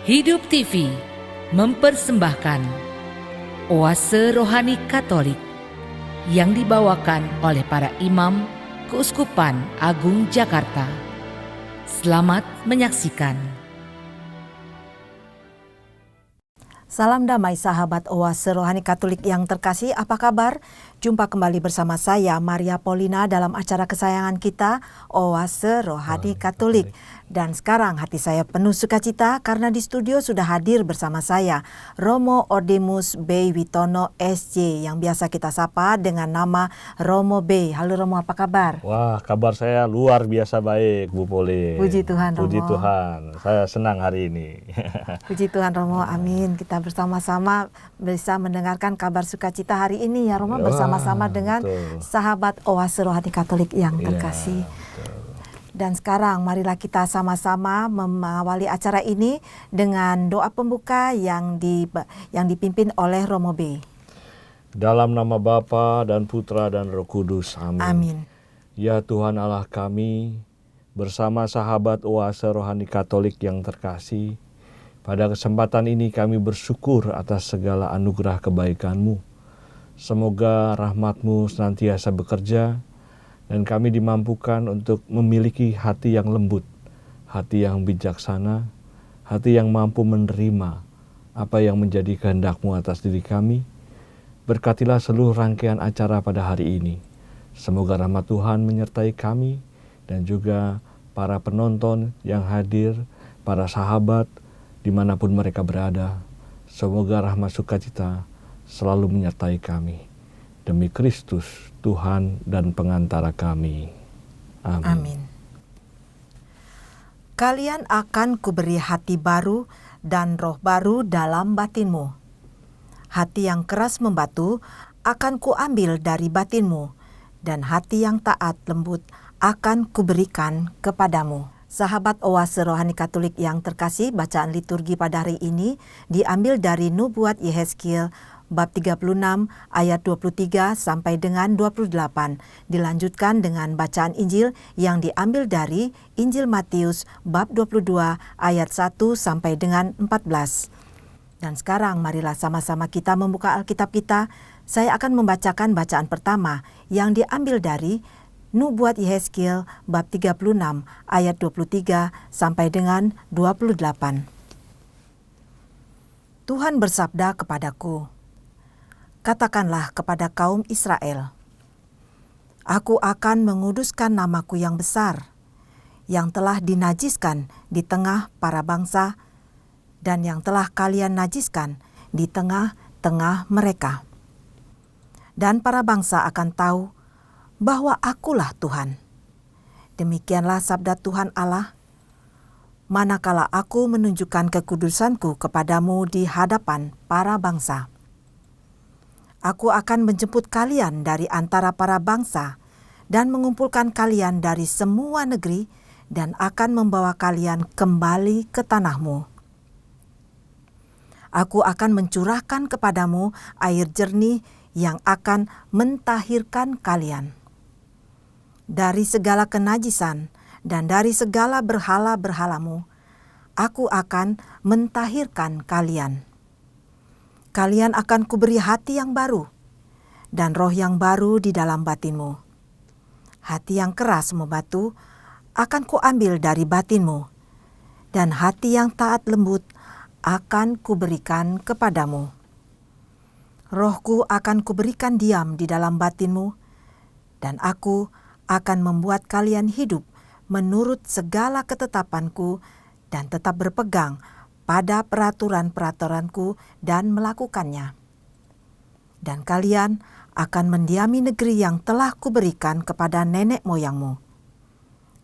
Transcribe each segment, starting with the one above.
Hidup TV mempersembahkan Oase Rohani Katolik yang dibawakan oleh para imam Keuskupan Agung Jakarta. Selamat menyaksikan. Salam damai sahabat Oase Rohani Katolik yang terkasih, apa kabar? Jumpa kembali bersama saya Maria Paulina dalam acara kesayangan kita Oase Rohani Katolik. Dan sekarang hati saya penuh sukacita karena di studio sudah hadir bersama saya Romo Ordemus B. Witono SJ yang biasa kita sapa dengan nama Romo B. Halo Romo, apa kabar? Wah, kabar saya luar biasa baik, Bu Poli. Puji Tuhan, Romo. Puji Tuhan, saya senang hari ini. Puji Tuhan, Romo, amin. Kita bersama-sama bisa mendengarkan kabar sukacita hari ini ya Romo, bersama-sama dengan sahabat Oase Rohani Katolik yang terkasih. Dan sekarang marilah kita sama-sama mengawali acara ini dengan doa pembuka yang dipimpin oleh Romo B. Dalam nama Bapa dan Putra dan Roh Kudus, amin. Amin. Ya Tuhan Allah kami, bersama sahabat Oase Rohani Katolik yang terkasih, pada kesempatan ini kami bersyukur atas segala anugerah kebaikan-Mu. Semoga rahmat-Mu senantiasa bekerja, dan kami dimampukan untuk memiliki hati yang lembut, hati yang bijaksana, hati yang mampu menerima apa yang menjadi kehendak-Mu atas diri kami. Berkatilah seluruh rangkaian acara pada hari ini. Semoga rahmat Tuhan menyertai kami dan juga para penonton yang hadir, para sahabat dimanapun mereka berada. Semoga rahmat sukacita selalu menyertai kami. Demi Kristus, Tuhan dan pengantara kami. Amin. Amin. Kalian akan kuberi hati baru dan roh baru dalam batinmu. Hati yang keras membatu akan kuambil dari batinmu, dan hati yang taat lembut akan kuberikan kepadamu. Sahabat Oase Rohani Katolik yang terkasih, bacaan liturgi pada hari ini diambil dari Nubuat Yehezkiel bab 36 ayat 23 sampai dengan 28. Dilanjutkan dengan bacaan Injil yang diambil dari Injil Matius bab 22 ayat 1 sampai dengan 14. Dan sekarang marilah sama-sama kita membuka Alkitab kita. Saya akan membacakan bacaan pertama yang diambil dari Nubuat Yehezkiel bab 36 ayat 23 sampai dengan 28. Tuhan bersabda kepadaku, katakanlah kepada kaum Israel, Aku akan menguduskan namaku yang besar, yang telah dinajiskan di tengah para bangsa, dan yang telah kalian najiskan di tengah-tengah mereka. Dan para bangsa akan tahu bahwa akulah Tuhan. Demikianlah sabda Tuhan Allah, manakala aku menunjukkan kekudusanku kepadamu di hadapan para bangsa. Aku akan menjemput kalian dari antara para bangsa dan mengumpulkan kalian dari semua negeri dan akan membawa kalian kembali ke tanahmu. Aku akan mencurahkan kepadamu air jernih yang akan mentahirkan kalian dari segala kenajisan dan dari segala berhala-berhalamu. Aku akan mentahirkan kalian. Kalian akan kuberi hati yang baru, dan roh yang baru di dalam batinmu. Hati yang keras membatu akan kuambil dari batinmu, dan hati yang taat lembut akan kuberikan kepadamu. Rohku akan kuberikan diam di dalam batinmu, dan aku akan membuat kalian hidup menurut segala ketetapanku dan tetap berpegang pada peraturan-peraturanku dan melakukannya. Dan kalian akan mendiami negeri yang telah kuberikan kepada nenek moyangmu.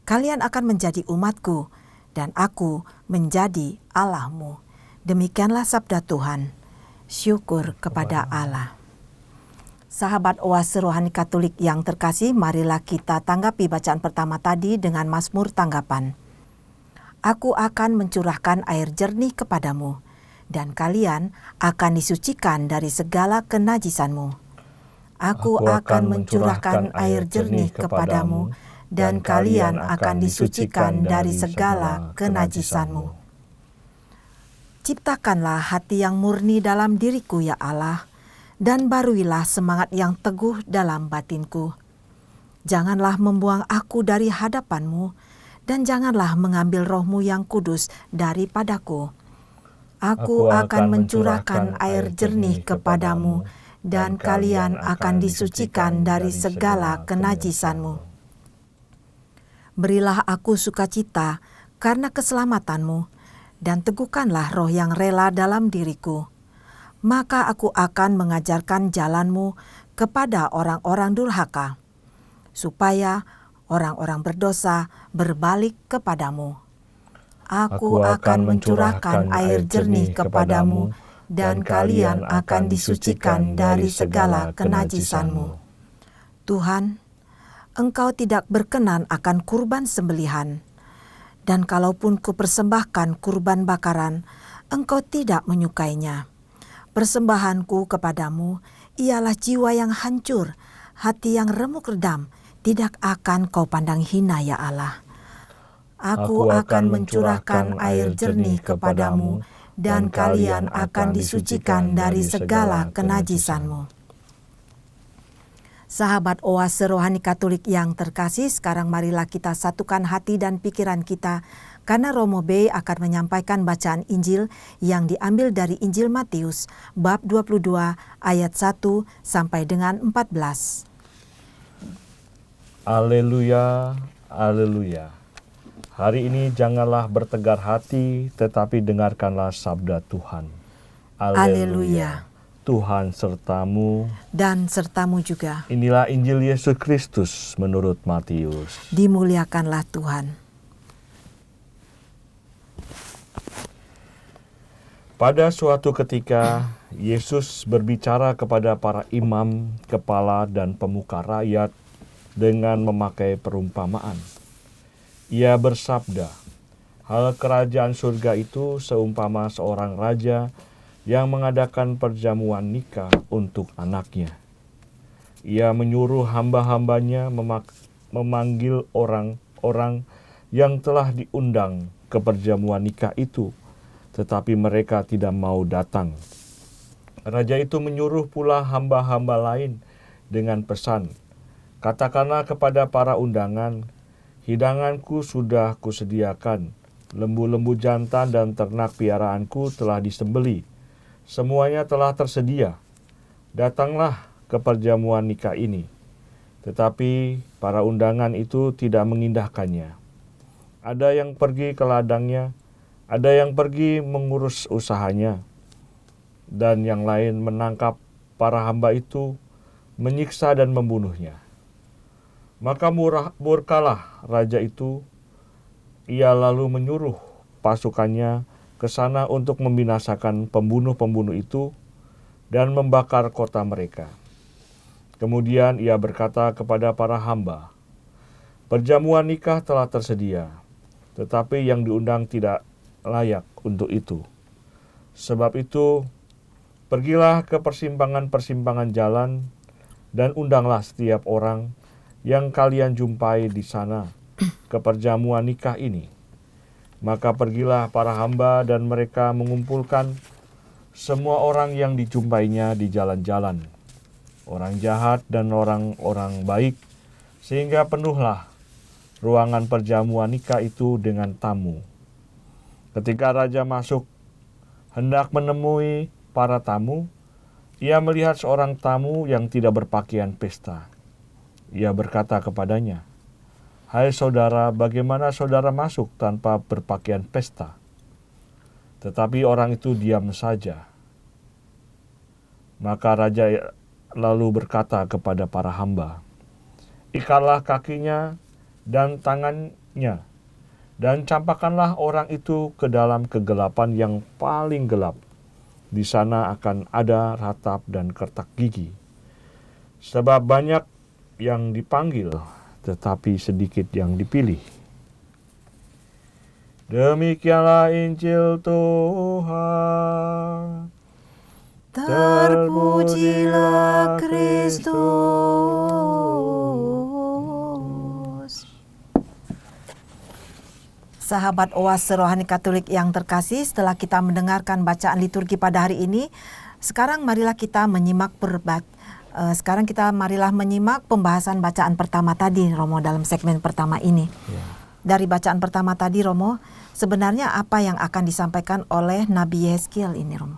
Kalian akan menjadi umatku, dan aku menjadi Allahmu. Demikianlah sabda Tuhan. Syukur kepada Allah. Sahabat Oase Rohani Katolik yang terkasih, marilah kita tanggapi bacaan pertama tadi dengan Mazmur tanggapan. Aku akan mencurahkan air jernih kepadamu, dan kalian akan disucikan dari segala kenajisanmu. Aku akan mencurahkan air jernih kepadamu, dan kalian akan disucikan dari segala kenajisanmu. Ciptakanlah hati yang murni dalam diriku ya Allah, dan baruilah semangat yang teguh dalam batinku. Janganlah membuang aku dari hadapan-Mu, dan janganlah mengambil Roh-Mu yang kudus daripadaku. Aku akan mencurahkan air jernih kepadamu, dan kalian akan disucikan dari segala kenajisan-Mu. Berilah aku sukacita karena keselamatan-Mu, dan teguhkanlah roh yang rela dalam diriku. Maka aku akan mengajarkan jalan-Mu kepada orang-orang durhaka, supaya orang-orang berdosa berbalik kepadamu. Aku akan mencurahkan air jernih kepadamu, dan kalian akan disucikan dari segala kenajisan-Mu. Tuhan, Engkau tidak berkenan akan kurban sembelihan, dan kalaupun kupersembahkan kurban bakaran, Engkau tidak menyukainya. Persembahanku kepadamu ialah jiwa yang hancur, hati yang remuk redam, tidak akan Kau pandang hina ya Allah. Aku akan mencurahkan air jernih kepadamu, dan kalian akan disucikan dari segala kenajisan-Mu. Sahabat Oase Rohani Katolik yang terkasih, sekarang marilah kita satukan hati dan pikiran kita, karena Romo B akan menyampaikan bacaan Injil yang diambil dari Injil Matius, bab 22 ayat 1 sampai dengan 14. Haleluya, haleluya. Hari ini janganlah bertegar hati, tetapi dengarkanlah sabda Tuhan. Haleluya. Tuhan sertamu, Dan sertamu juga. Inilah Injil Yesus Kristus menurut Matius. Dimuliakanlah Tuhan. Pada suatu ketika, Yesus berbicara kepada para imam, kepala, dan pemuka rakyat dengan memakai perumpamaan. Ia bersabda, hal kerajaan surga itu seumpama seorang raja yang mengadakan perjamuan nikah untuk anaknya. Ia menyuruh hamba-hambanya memanggil orang-orang yang telah diundang ke perjamuan nikah itu, tetapi mereka tidak mau datang. Raja itu menyuruh pula hamba-hamba lain dengan pesan, katakanlah kepada para undangan, hidanganku sudah kusediakan, lembu-lembu jantan dan ternak piaraanku telah disembeli. Semuanya telah tersedia. Datanglah ke perjamuan nikah ini. Tetapi para undangan itu tidak mengindahkannya. Ada yang pergi ke ladangnya, ada yang pergi mengurus usahanya, dan yang lain menangkap para hamba itu, menyiksa dan membunuhnya. Maka murkalah raja itu. Ia lalu menyuruh pasukannya ke sana untuk membinasakan pembunuh-pembunuh itu dan membakar kota mereka. Kemudian ia berkata kepada para hamba, perjamuan nikah telah tersedia, tetapi yang diundang tidak layak untuk itu. Sebab itu, pergilah ke persimpangan-persimpangan jalan dan undanglah setiap orang yang kalian jumpai di sana ke perjamuan nikah ini. Maka pergilah para hamba dan mereka mengumpulkan semua orang yang dijumpainya di jalan-jalan, orang jahat dan orang-orang baik, sehingga penuhlah ruangan perjamuan nikah itu dengan tamu. Ketika raja masuk, hendak menemui para tamu, ia melihat seorang tamu yang tidak berpakaian pesta. Ia berkata kepadanya, hai saudara, bagaimana saudara masuk tanpa berpakaian pesta? Tetapi orang itu diam saja. Maka raja lalu berkata kepada para hamba, ikatlah kakinya dan tangannya, dan campakkanlah orang itu ke dalam kegelapan yang paling gelap. Di sana akan ada ratap dan kertak gigi. Sebab banyak yang dipanggil, tetapi sedikit yang dipilih. Demikianlah Injil Tuhan. Terpujilah Kristus. Sahabat Oase Rohani Katolik yang terkasih, setelah kita mendengarkan bacaan liturgi pada hari ini, sekarang marilah kita menyimak pembahasan bacaan pertama tadi, Romo, dalam segmen pertama ini. Ya. Dari bacaan pertama tadi, Romo, sebenarnya apa yang akan disampaikan oleh Nabi Yehezkiel ini, Romo?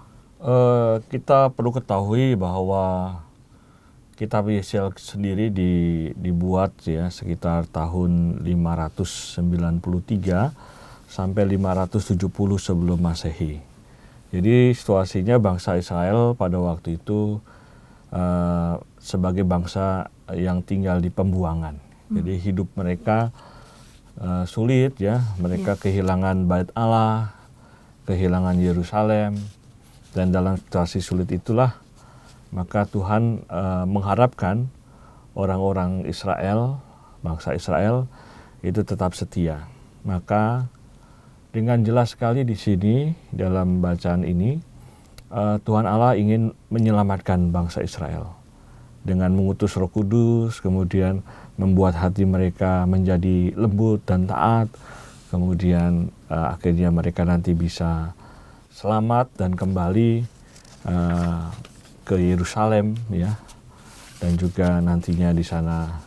Kita perlu ketahui bahwa Kitab Yehezkiel sendiri dibuat ya sekitar tahun 593 sampai 570 sebelum Masehi. Jadi situasinya bangsa Israel pada waktu itu sebagai bangsa yang tinggal di pembuangan. Jadi hidup mereka sulit ya, mereka kehilangan Bait Allah, kehilangan Yerusalem, dan dalam situasi sulit itulah maka Tuhan mengharapkan orang-orang Israel, bangsa Israel itu tetap setia. Maka dengan jelas sekali di sini dalam bacaan ini Tuhan Allah ingin menyelamatkan bangsa Israel dengan mengutus Roh Kudus, kemudian membuat hati mereka menjadi lembut dan taat, kemudian akhirnya mereka nanti bisa selamat dan kembali ke Yerusalem ya, dan juga nantinya di sana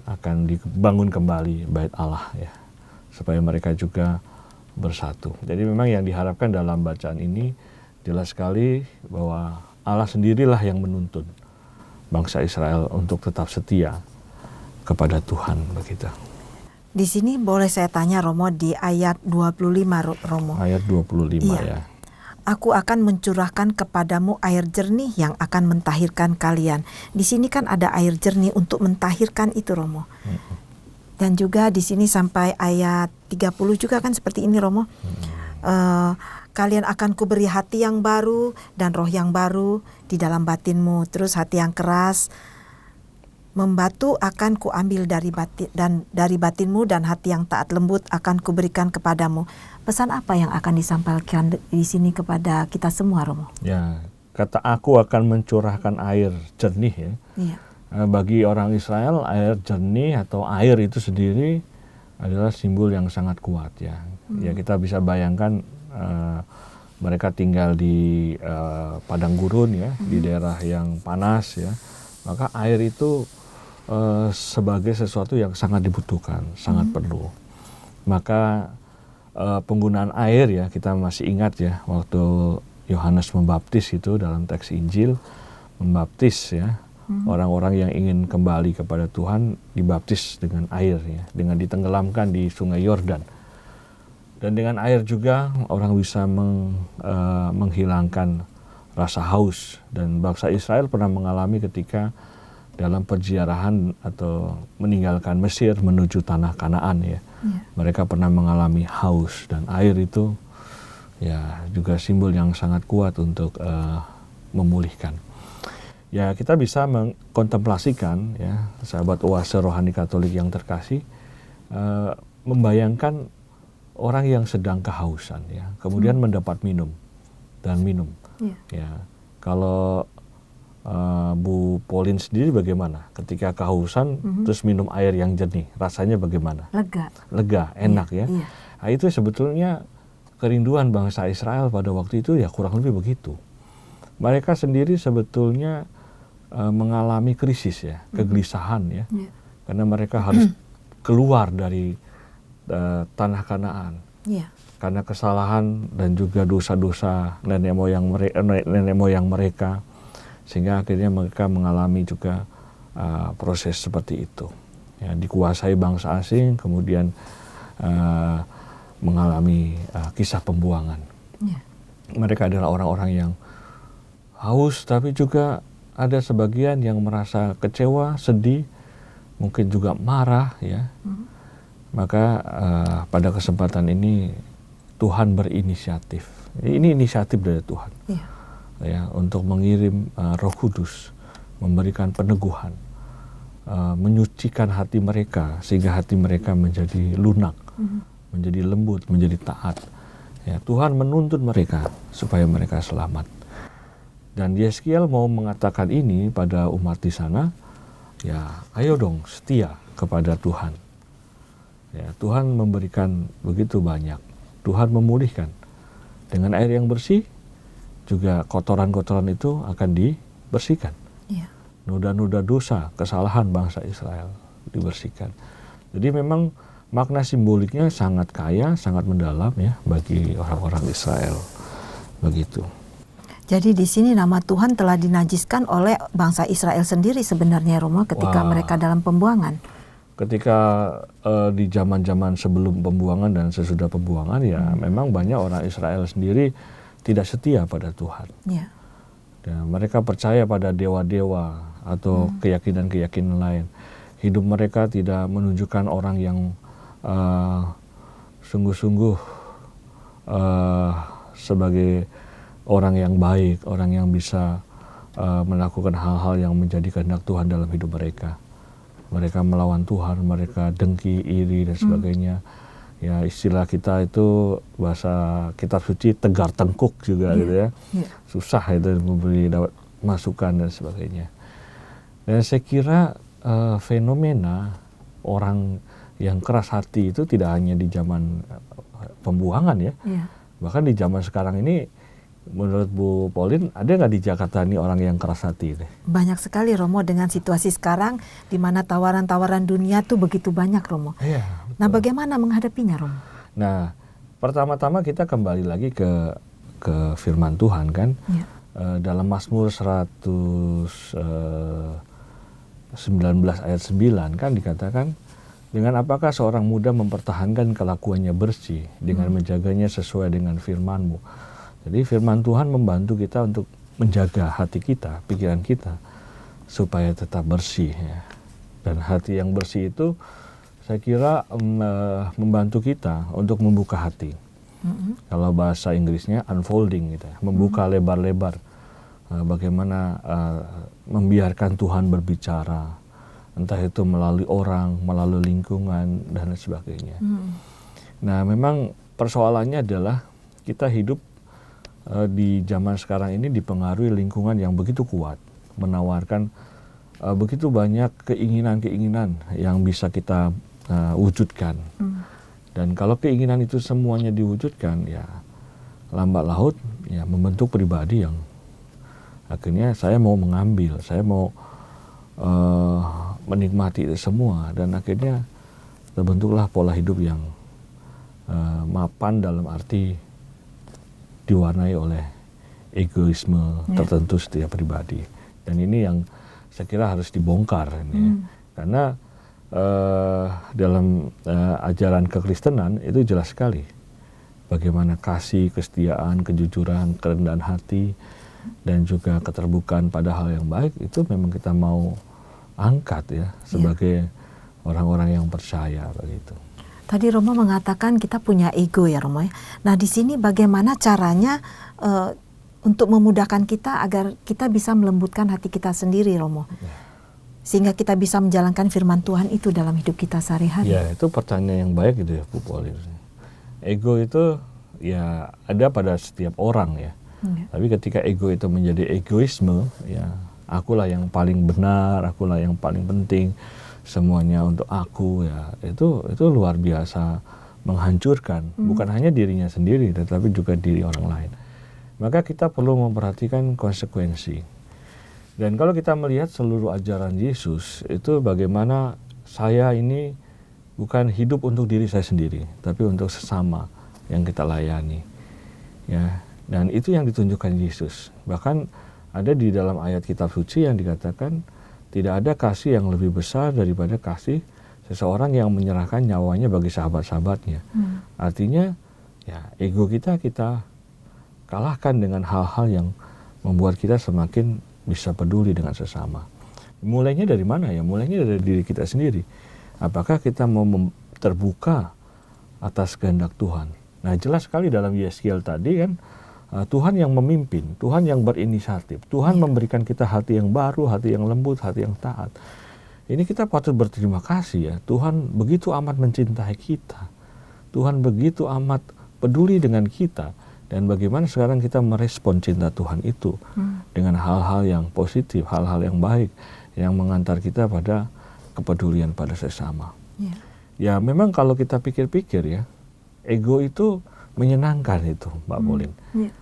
akan dibangun kembali Bait Allah ya, supaya mereka juga bersatu. Jadi memang yang diharapkan dalam bacaan ini jelas sekali bahwa Allah sendirilah yang menuntun bangsa Israel untuk tetap setia kepada Tuhan begitu. Di sini boleh saya tanya, Romo, di ayat 25, Romo. Ayat 25 ya. Aku akan mencurahkan kepadamu air jernih yang akan mentahirkan kalian. Di sini kan ada air jernih untuk mentahirkan itu, Romo. Dan juga di sini sampai ayat 30 juga kan seperti ini, Romo. Kalian akan kuberi hati yang baru dan roh yang baru di dalam batinmu. Terus hati yang keras membatu akan kuambil dari batinmu, dan hati yang taat lembut akan kuberikan kepadamu. Pesan apa yang akan disampaikan di sini kepada kita semua, Romo? Ya, kata aku akan mencurahkan air jernih ya. Iya. Bagi orang Israel, air jernih atau air itu sendiri adalah simbol yang sangat kuat ya. Ya, kita bisa bayangkan mereka tinggal di padang gurun ya, di daerah yang panas ya. Maka air itu sebagai sesuatu yang sangat dibutuhkan, sangat perlu. Maka penggunaan air ya, kita masih ingat ya waktu Yohanes membaptis itu dalam teks Injil, membaptis ya orang-orang yang ingin kembali kepada Tuhan, dibaptis dengan air ya, dengan ditenggelamkan di Sungai Yordan. Dan dengan air juga orang bisa menghilangkan rasa haus. Dan bangsa Israel pernah mengalami ketika dalam perziarahan atau meninggalkan Mesir menuju tanah Kanaan ya. Mereka pernah mengalami haus, dan air itu ya juga simbol yang sangat kuat untuk memulihkan. Ya, kita bisa mengkontemplasikan ya, sahabat Oase Rohani Katolik yang terkasih, membayangkan orang yang sedang kehausan ya, kemudian mendapat minum. Ya, kalau Bu Pauline sendiri bagaimana ketika kehausan terus minum air yang jernih, rasanya bagaimana? Lega, enak ya. Nah, itu sebetulnya kerinduan bangsa Israel pada waktu itu ya, kurang lebih begitu. Mereka sendiri sebetulnya mengalami krisis ya, kegelisahan ya, karena mereka harus keluar dari tanah Kanaan karena kesalahan dan juga dosa-dosa nenek moyang mereka. Sehingga akhirnya mereka mengalami juga proses seperti itu. Ya, dikuasai bangsa asing, kemudian mengalami kisah pembuangan. Mereka adalah orang-orang yang haus, tapi juga ada sebagian yang merasa kecewa, sedih, mungkin juga marah. Ya. Maka pada kesempatan ini Tuhan berinisiatif. Ini inisiatif dari Tuhan. Ya, untuk mengirim Roh Kudus, memberikan peneguhan, menyucikan hati mereka sehingga hati mereka menjadi lunak, menjadi lembut, menjadi taat. Ya, Tuhan menuntun mereka supaya mereka selamat. Dan Yehezkiel mau mengatakan ini pada umat di sana, ya ayo dong setia kepada Tuhan. Ya, Tuhan memberikan begitu banyak. Tuhan memulihkan. Dengan air yang bersih, juga kotoran-kotoran itu akan dibersihkan. Ya. Noda-noda dosa, kesalahan bangsa Israel dibersihkan. Jadi memang makna simboliknya sangat kaya, sangat mendalam ya bagi orang-orang Israel. Begitu. Jadi di sini nama Tuhan telah dinajiskan oleh bangsa Israel sendiri sebenarnya, Romo, ketika mereka dalam pembuangan. Ketika di zaman-zaman sebelum pembuangan dan sesudah pembuangan ya memang banyak orang Israel sendiri tidak setia pada Tuhan. Ya. Dan mereka percaya pada dewa-dewa atau keyakinan-keyakinan lain. Hidup mereka tidak menunjukkan orang yang sungguh-sungguh sebagai orang yang baik, orang yang bisa melakukan hal-hal yang menjadi kehendak Tuhan dalam hidup mereka. Mereka melawan Tuhan, mereka dengki, iri dan sebagainya. Ya istilah kita itu bahasa kitab suci tegar tengkuk juga gitu ya. Susah itu memberi masukan dan sebagainya. Dan saya kira fenomena orang yang keras hati itu tidak hanya di zaman pembuangan ya. Bahkan di zaman sekarang ini, menurut Bu Pauline, ada nggak di Jakarta ini orang yang keras hati? Banyak sekali, Romo, dengan situasi sekarang di mana tawaran-tawaran dunia tuh begitu banyak, Romo. Iya, nah, bagaimana menghadapinya, Romo? Nah, pertama-tama kita kembali lagi ke firman Tuhan kan. Dalam Mazmur 119 ayat 9 kan dikatakan, dengan apakah seorang muda mempertahankan kelakuannya bersih dengan menjaganya sesuai dengan firman-Mu. Jadi firman Tuhan membantu kita untuk menjaga hati kita, pikiran kita, supaya tetap bersih. Ya. Dan hati yang bersih itu saya kira membantu kita untuk membuka hati. Kalau bahasa Inggrisnya unfolding, gitu ya, membuka lebar-lebar. Bagaimana membiarkan Tuhan berbicara, entah itu melalui orang, melalui lingkungan, dan sebagainya. Nah memang persoalannya adalah kita hidup di zaman sekarang ini dipengaruhi lingkungan yang begitu kuat, menawarkan begitu banyak keinginan-keinginan yang bisa kita wujudkan. Dan kalau keinginan itu semuanya diwujudkan, ya lambat laut ya membentuk pribadi yang akhirnya saya mau mengambil, saya mau menikmati itu semua, dan akhirnya terbentuklah pola hidup yang mapan dalam arti diwarnai oleh egoisme tertentu setiap pribadi. Dan ini yang saya kira harus dibongkar ini, karena dalam ajaran kekristenan itu jelas sekali bagaimana kasih, kesetiaan, kejujuran, kerendahan hati, dan juga keterbukaan pada hal yang baik itu memang kita mau angkat ya sebagai orang-orang yang percaya begitu. Tadi Romo mengatakan kita punya ego ya, Romo. Nah di sini bagaimana caranya untuk memudahkan kita agar kita bisa melembutkan hati kita sendiri, Romo, sehingga kita bisa menjalankan firman Tuhan itu dalam hidup kita sehari-hari. Ya itu pertanyaan yang baik gitu ya, Bu Pauline. Ego itu ya ada pada setiap orang ya. Tapi ketika ego itu menjadi egoisme, ya akulah yang paling benar, akulah yang paling penting, semuanya untuk aku, ya itu luar biasa menghancurkan bukan hanya dirinya sendiri tetapi juga diri orang lain. Maka kita perlu memperhatikan konsekuensi. Dan kalau kita melihat seluruh ajaran Yesus itu bagaimana saya ini bukan hidup untuk diri saya sendiri tapi untuk sesama yang kita layani. Ya, dan itu yang ditunjukkan Yesus. Bahkan ada di dalam ayat kitab suci yang dikatakan tidak ada kasih yang lebih besar daripada kasih seseorang yang menyerahkan nyawanya bagi sahabat-sahabatnya. Artinya, ya ego kita kalahkan dengan hal-hal yang membuat kita semakin bisa peduli dengan sesama. Mulainya dari mana ya? Mulainya dari diri kita sendiri. Apakah kita mau terbuka atas kehendak Tuhan? Nah jelas sekali dalam Yeskiel tadi kan, Tuhan yang memimpin, Tuhan yang berinisiatif, Tuhan memberikan kita hati yang baru, hati yang lembut, hati yang taat. Ini kita patut berterima kasih ya, Tuhan begitu amat mencintai kita, Tuhan begitu amat peduli dengan kita, dan bagaimana sekarang kita merespon cinta Tuhan itu dengan hal-hal yang positif, hal-hal yang baik, yang mengantar kita pada kepedulian pada sesama. Ya memang kalau kita pikir-pikir ya, ego itu menyenangkan itu Mbak Pauline.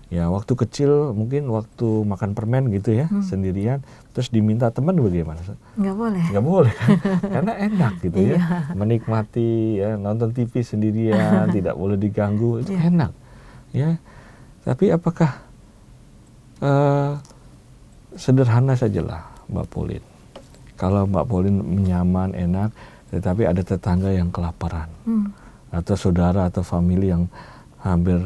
Ya waktu kecil mungkin waktu makan permen gitu ya sendirian, terus diminta teman bagaimana? Nggak boleh. Nggak boleh kan? Karena enak gitu ya, menikmati ya, nonton TV sendirian, tidak boleh diganggu, itu enak ya. Tapi apakah sederhana sajalah Mbak Pauline. Kalau Mbak Pauline nyaman, enak, tetapi ada tetangga yang kelaparan, atau saudara atau famili yang hampir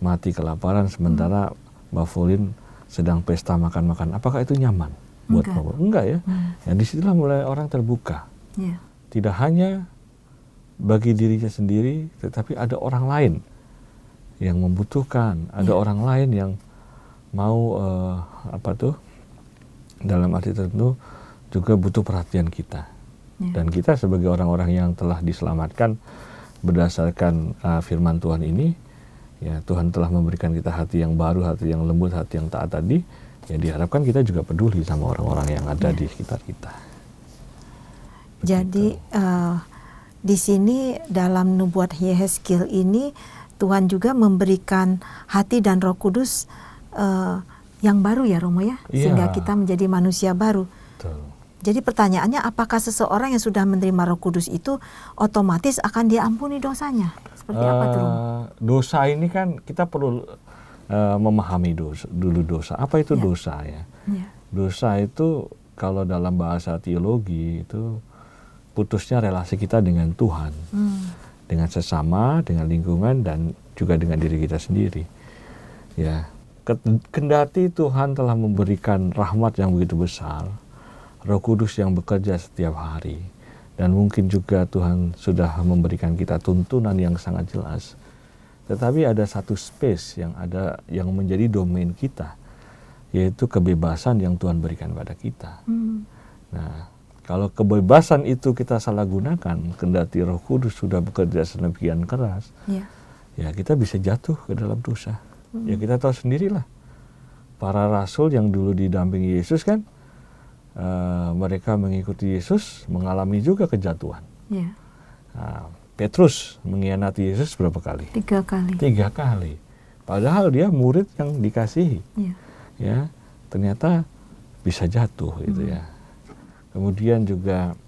mati kelaparan, sementara Mbak Pauline sedang pesta makan-makan. Apakah itu nyaman buat Mbak Pauline? Enggak ya. Ya disitulah mulai orang terbuka. Tidak hanya bagi dirinya sendiri, tetapi ada orang lain yang membutuhkan, ada orang lain yang mau dalam arti tertentu juga butuh perhatian kita. Dan kita sebagai orang-orang yang telah diselamatkan berdasarkan firman Tuhan ini, ya Tuhan telah memberikan kita hati yang baru, hati yang lembut, hati yang taat tadi. Ya diharapkan kita juga peduli sama orang-orang yang ada di sekitar kita. Begitu. Jadi di sini dalam nubuat Yehezkiel ini Tuhan juga memberikan hati dan Roh Kudus yang baru ya Romo ya, sehingga kita menjadi manusia baru. Betul. Jadi pertanyaannya, apakah seseorang yang sudah menerima Roh Kudus itu otomatis akan diampuni dosanya? Seperti apa tuh? Dosa ini kan kita perlu memahami dulu dosa. Apa itu dosa ya? Dosa itu kalau dalam bahasa teologi itu putusnya relasi kita dengan Tuhan, dengan sesama, dengan lingkungan, dan juga dengan diri kita sendiri. Ya, kendati Tuhan telah memberikan rahmat yang begitu besar, Roh Kudus yang bekerja setiap hari, dan mungkin juga Tuhan sudah memberikan kita tuntunan yang sangat jelas. Tetapi ada satu space yang menjadi domain kita, yaitu kebebasan yang Tuhan berikan pada kita. Nah, kalau kebebasan itu kita salah gunakan, kendati Roh Kudus sudah bekerja sedemikian keras, ya kita bisa jatuh ke dalam dosa. Ya kita tahu sendirilah, para rasul yang dulu didampingi Yesus kan, mereka mengikuti Yesus mengalami juga kejatuhan. Nah, Petrus mengkhianati Yesus berapa kali? 3 kali. 3 kali. Padahal dia murid yang dikasihi. Ya, ternyata bisa jatuh gitu ya. Kemudian juga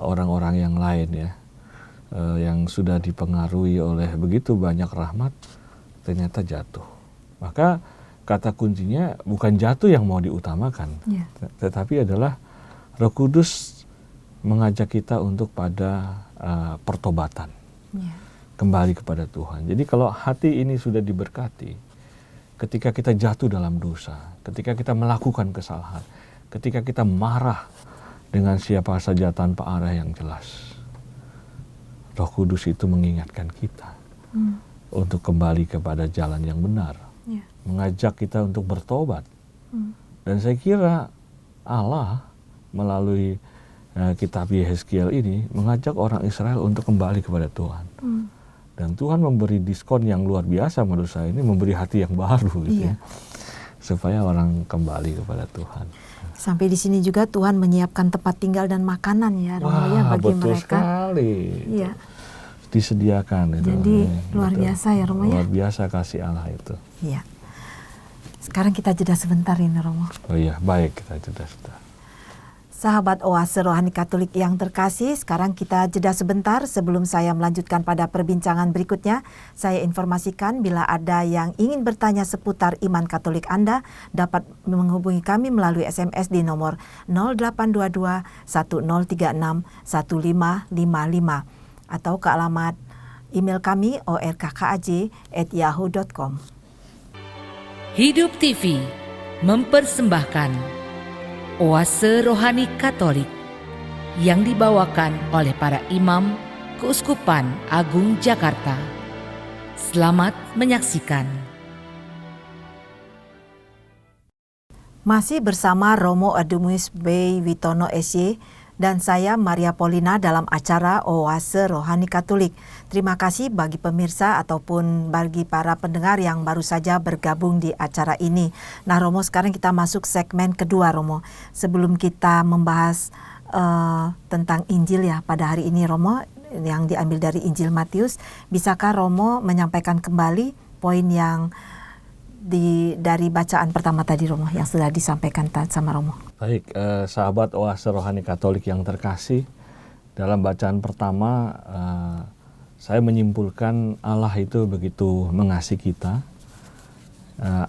orang-orang yang lain ya, yang sudah dipengaruhi oleh begitu banyak rahmat, ternyata jatuh. Maka kata kuncinya bukan jatuh yang mau diutamakan, tetapi adalah Roh Kudus mengajak kita untuk pada pertobatan, kembali kepada Tuhan. Jadi kalau hati ini sudah diberkati, ketika kita jatuh dalam dosa, ketika kita melakukan kesalahan, ketika kita marah dengan siapa saja tanpa arah yang jelas, Roh Kudus itu mengingatkan kita untuk kembali kepada jalan yang benar. Mengajak kita untuk bertobat. Dan saya kira Allah melalui kitab Yehezkiel ini mengajak orang Israel untuk kembali kepada Tuhan. Dan Tuhan memberi diskon yang luar biasa menurut saya, ini memberi hati yang baru gitu ya, supaya orang kembali kepada Tuhan. Sampai di sini juga Tuhan menyiapkan tempat tinggal dan makanan ya Romo ya bagi betul mereka. Sekali. Iya. Disediakan itu. Jadi luar biasa ya Romo ya. Luar biasa kasih Allah itu. Iya. Sekarang kita jeda sebentar ini Romo. Oh iya, baik, kita jeda sebentar. Sahabat Oase Rohani Katolik yang terkasih, sekarang kita jeda sebentar sebelum saya melanjutkan pada perbincangan berikutnya. Saya informasikan bila ada yang ingin bertanya seputar iman Katolik Anda, dapat menghubungi kami melalui SMS di nomor 0822 1036 1555 atau ke alamat email kami orkkaj@yahoo.com. Hidup TV mempersembahkan Oase Rohani Katolik yang dibawakan oleh para imam Keuskupan Agung Jakarta. Selamat menyaksikan. Masih bersama Romo Adumus B. Witono SY dan saya Maria Paulina dalam acara Oase Rohani Katolik. Terima kasih bagi pemirsa ataupun bagi para pendengar yang baru saja bergabung di acara ini. Nah Romo, sekarang kita masuk segmen kedua Romo. Sebelum kita membahas tentang Injil ya pada hari ini Romo, yang diambil dari Injil Matius. Bisakah Romo menyampaikan kembali poin yang dari bacaan pertama tadi Romo, yang sudah disampaikan sama Romo? Baik, sahabat Oase Rohani Katolik yang terkasih, dalam bacaan pertama saya menyimpulkan Allah itu begitu mengasihi kita.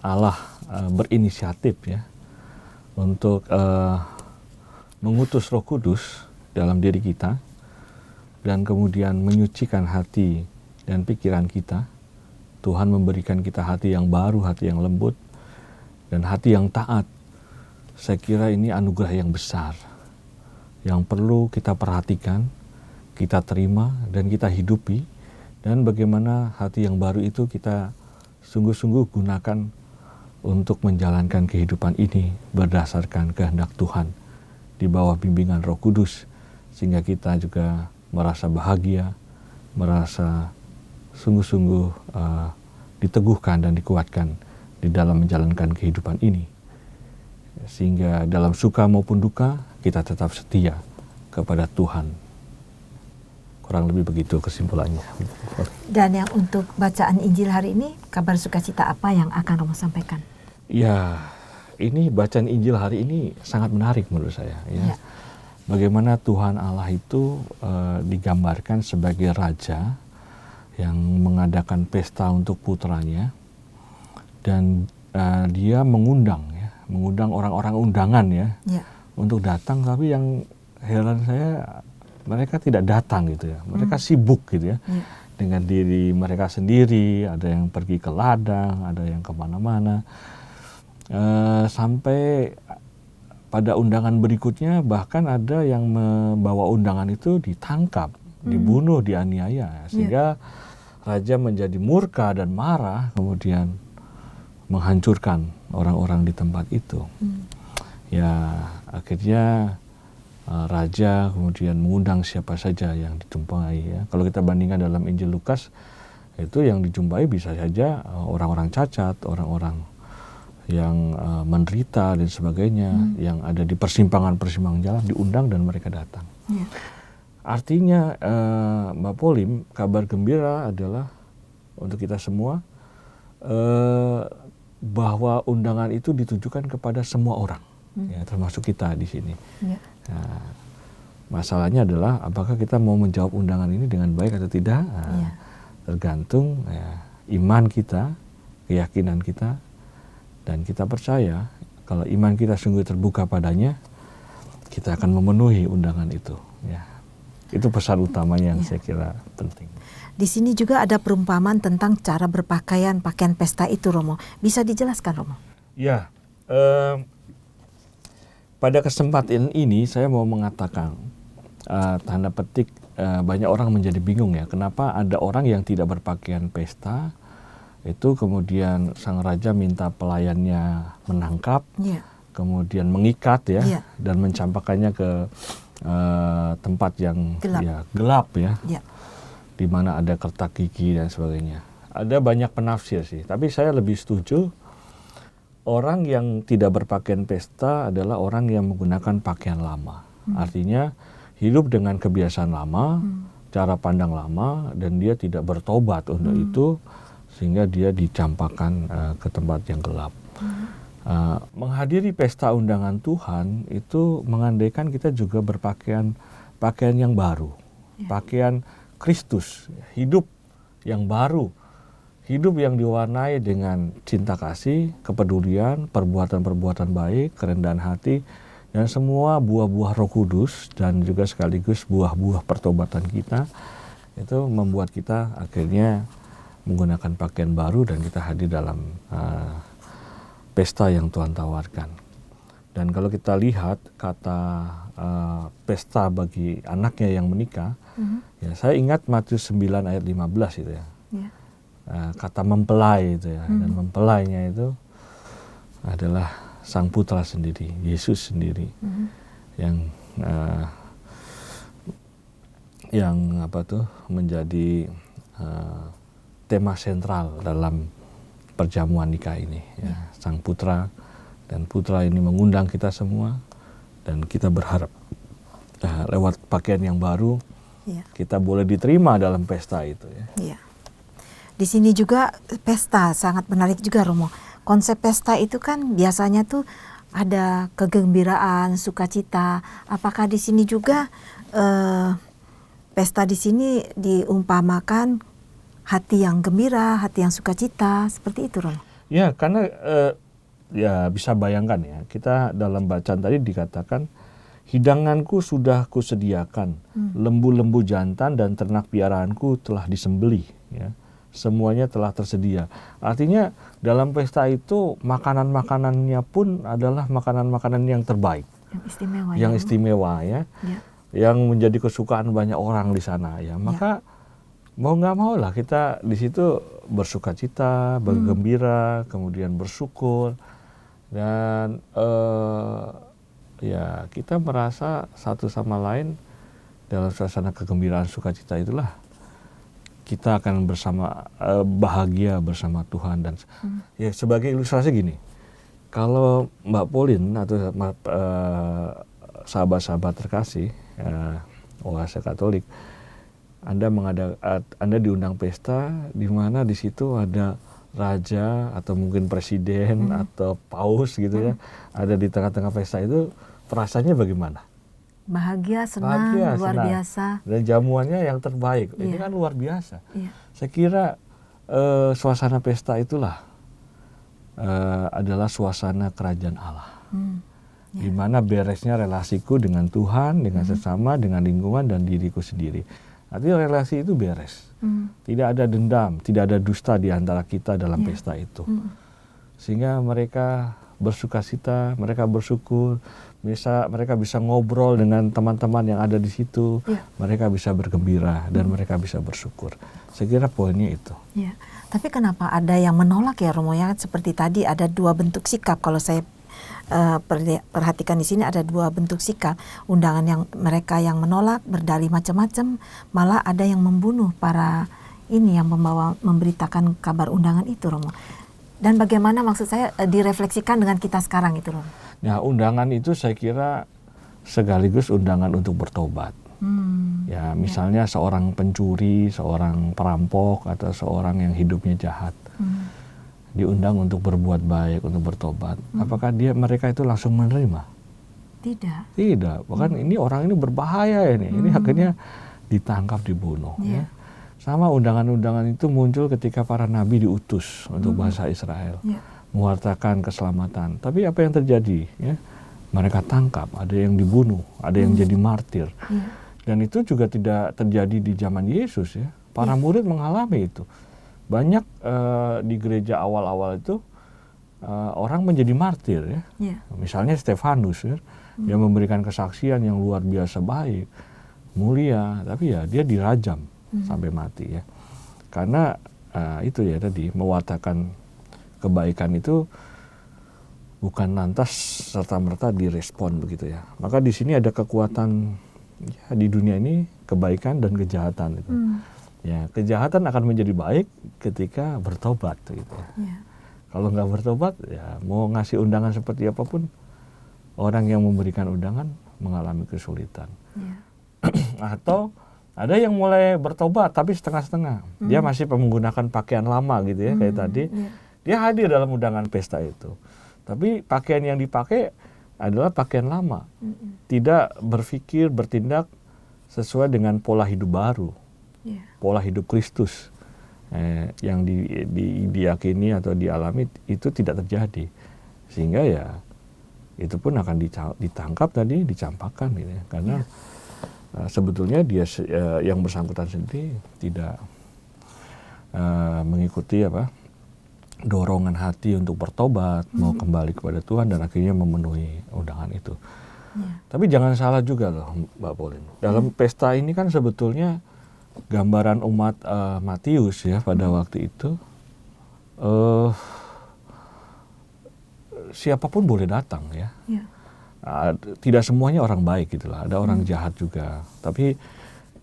Allah berinisiatif ya untuk mengutus Roh Kudus dalam diri kita dan kemudian menyucikan hati dan pikiran kita. Tuhan memberikan kita hati yang baru, hati yang lembut dan hati yang taat. Saya kira ini anugerah yang besar yang perlu kita perhatikan, kita terima dan kita hidupi, dan bagaimana hati yang baru itu kita sungguh-sungguh gunakan untuk menjalankan kehidupan ini berdasarkan kehendak Tuhan di bawah bimbingan Roh Kudus, sehingga kita juga merasa bahagia, merasa sungguh-sungguh diteguhkan dan dikuatkan di dalam menjalankan kehidupan ini, sehingga dalam suka maupun duka kita tetap setia kepada Tuhan. Kurang lebih begitu kesimpulannya. Dan yang untuk bacaan Injil hari ini, kabar sukacita apa yang akan Romo sampaikan? Ya, ini bacaan Injil hari ini sangat menarik menurut saya. Ya. Bagaimana Tuhan Allah itu digambarkan sebagai Raja yang mengadakan pesta untuk putranya, dan dia mengundang orang-orang undangan ya untuk datang, tapi yang heran saya mereka tidak datang gitu ya, mereka sibuk gitu ya dengan diri mereka sendiri, ada yang pergi ke ladang, ada yang kemana-mana, sampai pada undangan berikutnya bahkan ada yang membawa undangan itu ditangkap, dibunuh, dianiaya, sehingga raja menjadi murka dan marah, kemudian menghancurkan orang-orang di tempat itu. Ya, akhirnya raja kemudian mengundang siapa saja yang dijumpai ya. Kalau kita bandingkan dalam Injil Lukas, itu yang dijumpai bisa saja orang-orang cacat, orang-orang yang menderita dan sebagainya, yang ada di persimpangan-persimpangan jalan diundang dan mereka datang. Artinya Mbak Polim, kabar gembira adalah untuk kita semua bahwa undangan itu ditujukan kepada semua orang, ya, termasuk kita di sini. Nah, masalahnya adalah apakah kita mau menjawab undangan ini dengan baik atau tidak, tergantung iman kita, keyakinan kita, dan kita percaya kalau iman kita sungguh terbuka padanya, kita akan memenuhi undangan itu. Ya, itu pesan utamanya yang saya kira penting. Di sini juga ada perumpamaan tentang cara berpakaian, pakaian pesta itu Romo. Bisa dijelaskan Romo? Ya, pada kesempatan ini saya mau mengatakan, tanda petik, banyak orang menjadi bingung ya, kenapa ada orang yang tidak berpakaian pesta, itu kemudian sang raja minta pelayannya menangkap, kemudian mengikat ya, dan mencampakkannya ke tempat yang gelap ya, di mana ada kertak gigi dan sebagainya. Ada banyak penafsir sih, tapi saya lebih setuju orang yang tidak berpakaian pesta adalah orang yang menggunakan pakaian lama. Artinya hidup dengan kebiasaan lama, cara pandang lama, dan dia tidak bertobat untuk itu, sehingga dia dicampakkan ke tempat yang gelap. Menghadiri pesta undangan Tuhan itu mengandaikan kita juga berpakaian yang baru, pakaian Kristus, hidup yang baru, hidup yang diwarnai dengan cinta kasih, kepedulian, perbuatan-perbuatan baik, kerendahan hati, dan semua buah-buah Roh Kudus, dan juga sekaligus buah-buah pertobatan kita. Itu membuat kita akhirnya menggunakan pakaian baru dan kita hadir dalam pesta yang Tuhan tawarkan. Dan kalau kita lihat kata pesta bagi anaknya yang menikah, ya saya ingat Matius 9 ayat 15 itu ya. Kata mempelai itu ya, dan mempelainya itu adalah Sang Putra sendiri, Yesus sendiri, yang menjadi tema sentral dalam perjamuan nikah ini. Ya. Sang Putra, dan Putra ini mengundang kita semua, dan kita berharap lewat pakaian yang baru Ya. kita boleh diterima dalam pesta itu ya. Iya. Di sini juga pesta sangat menarik juga, Romo. Konsep pesta itu kan biasanya tuh ada kegembiraan, sukacita. Apakah di sini juga pesta di sini diumpamakan hati yang gembira, hati yang sukacita, seperti itu, Romo? Ya, karena ya bisa bayangkan ya, kita dalam bacaan tadi dikatakan hidanganku sudah kusediakan, lembu-lembu jantan dan ternak piaraanku telah disembelih ya. Semuanya telah tersedia. Artinya dalam pesta itu makanan-makanannya pun adalah makanan-makanan yang terbaik, Yang istimewa. yang ya, istimewa ya, Ya. yang menjadi kesukaan banyak orang di sana ya. Maka mau nggak mau lah kita di situ bersukacita, bergembira, kemudian bersyukur, dan ya kita merasa satu sama lain dalam suasana kegembiraan sukacita itulah kita akan bersama bahagia bersama Tuhan. Dan ya sebagai ilustrasi gini, kalau Mbak Pauline atau sahabat-sahabat terkasih Oase Katolik, Anda diundang pesta di mana di situ ada raja atau mungkin presiden atau paus gitu ya, ada di tengah-tengah pesta itu, perasaannya bagaimana? Bahagia, senang, Bahagia, luar senang. biasa. Dan jamuannya yang terbaik. Ini Iya. kan luar biasa. Iya. Saya kira suasana pesta itulah adalah suasana kerajaan Allah. Di mana beresnya relasiku dengan Tuhan, dengan sesama, dengan lingkungan dan diriku sendiri. Artinya relasi itu beres. Tidak ada dendam, tidak ada dusta di antara kita dalam pesta itu. Sehingga mereka bersukacita, mereka bersyukur, mereka bisa ngobrol dengan teman-teman yang ada di situ, mereka bisa bergembira dan mereka bisa bersyukur. Saya kira poinnya itu. Ya. Tapi kenapa ada yang menolak ya, Romo? Ya, seperti tadi ada dua bentuk sikap. Kalau saya perhatikan di sini ada dua bentuk sikap. Undangan yang mereka yang menolak, berdalih macam-macam, malah ada yang membunuh para ini yang memberitakan kabar undangan itu, Romo. Dan bagaimana maksud saya direfleksikan dengan kita sekarang itu, Romo? Nah, undangan itu saya kira sekaligus undangan untuk bertobat. Ya, misalnya seorang pencuri, seorang perampok, atau seorang yang hidupnya jahat, diundang untuk berbuat baik, untuk bertobat. Apakah mereka itu langsung menerima? Tidak. Tidak. Bahkan ini orang ini berbahaya ini. Ini akhirnya ditangkap, dibunuh. Ya. Sama undangan-undangan itu muncul ketika para nabi diutus untuk bangsa Israel, mewartakan keselamatan. Tapi apa yang terjadi? Ya? Mereka tangkap, ada yang dibunuh, ada yang jadi martir. Dan itu juga tidak terjadi di zaman Yesus ya. Para murid mengalami itu. Banyak di gereja awal-awal itu orang menjadi martir ya. Misalnya Stefanus ya, yang memberikan kesaksian yang luar biasa baik, mulia, tapi ya dia dirajam sampai mati ya. Karena itu ya tadi, mewartakan kebaikan itu bukan lantas serta-merta direspon begitu ya. Maka di sini ada kekuatan ya, di dunia ini kebaikan dan kejahatan itu. Ya, kejahatan akan menjadi baik ketika bertobat gitu ya. Kalau nggak bertobat ya mau ngasih undangan seperti apapun, orang yang memberikan undangan mengalami kesulitan. Atau ada yang mulai bertobat tapi setengah-setengah. Dia masih menggunakan pakaian lama gitu ya, kayak tadi. Dia hadir dalam undangan pesta itu. Tapi pakaian yang dipakai adalah pakaian lama. Tidak berpikir, bertindak sesuai dengan pola hidup baru. Pola hidup Kristus yang diyakini atau dialami itu tidak terjadi. Sehingga ya itu pun akan ditangkap tadi, dicampakkan gitu ya. Karena sebetulnya dia yang bersangkutan sendiri tidak mengikuti dorongan hati untuk bertobat, mau kembali kepada Tuhan, dan akhirnya memenuhi undangan itu. Tapi jangan salah juga loh Mbak Pauline. Dalam pesta ini kan sebetulnya gambaran umat Matius ya pada waktu itu, siapapun boleh datang ya. Tidak semuanya orang baik gitu lah, ada orang jahat juga. Tapi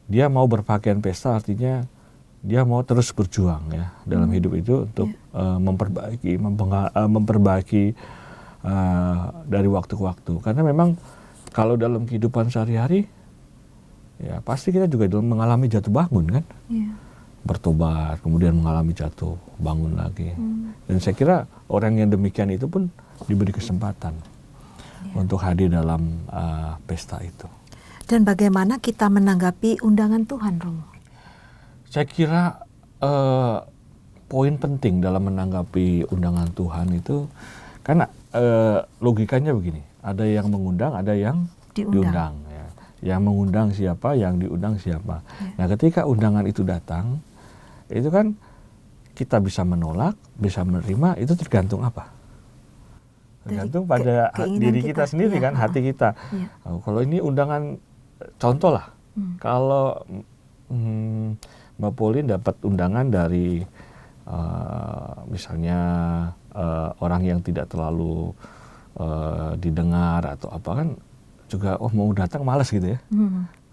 dia mau berpakaian pesta, artinya dia mau terus berjuang ya dalam hidup itu untuk memperbaiki dari waktu ke waktu. Karena memang kalau dalam kehidupan sehari-hari ya pasti kita juga mengalami jatuh bangun kan. Bertobat, kemudian mengalami jatuh bangun lagi. Dan saya kira orang yang demikian itu pun diberi kesempatan untuk hadir dalam pesta itu. Dan bagaimana kita menanggapi undangan Tuhan, Romo? Saya kira poin penting dalam menanggapi undangan Tuhan itu, karena logikanya begini, ada yang mengundang, ada yang diundang. Ya. Yang mengundang siapa, yang diundang siapa. Nah, ketika undangan itu datang, itu kan kita bisa menolak, bisa menerima, itu tergantung apa? Tergantung pada diri kita sendiri kan, hati kita. Kalau ini undangan, contoh lah, kalau Mbak Pauline dapat undangan dari misalnya orang yang tidak terlalu didengar atau apa kan, juga mau datang malas gitu ya.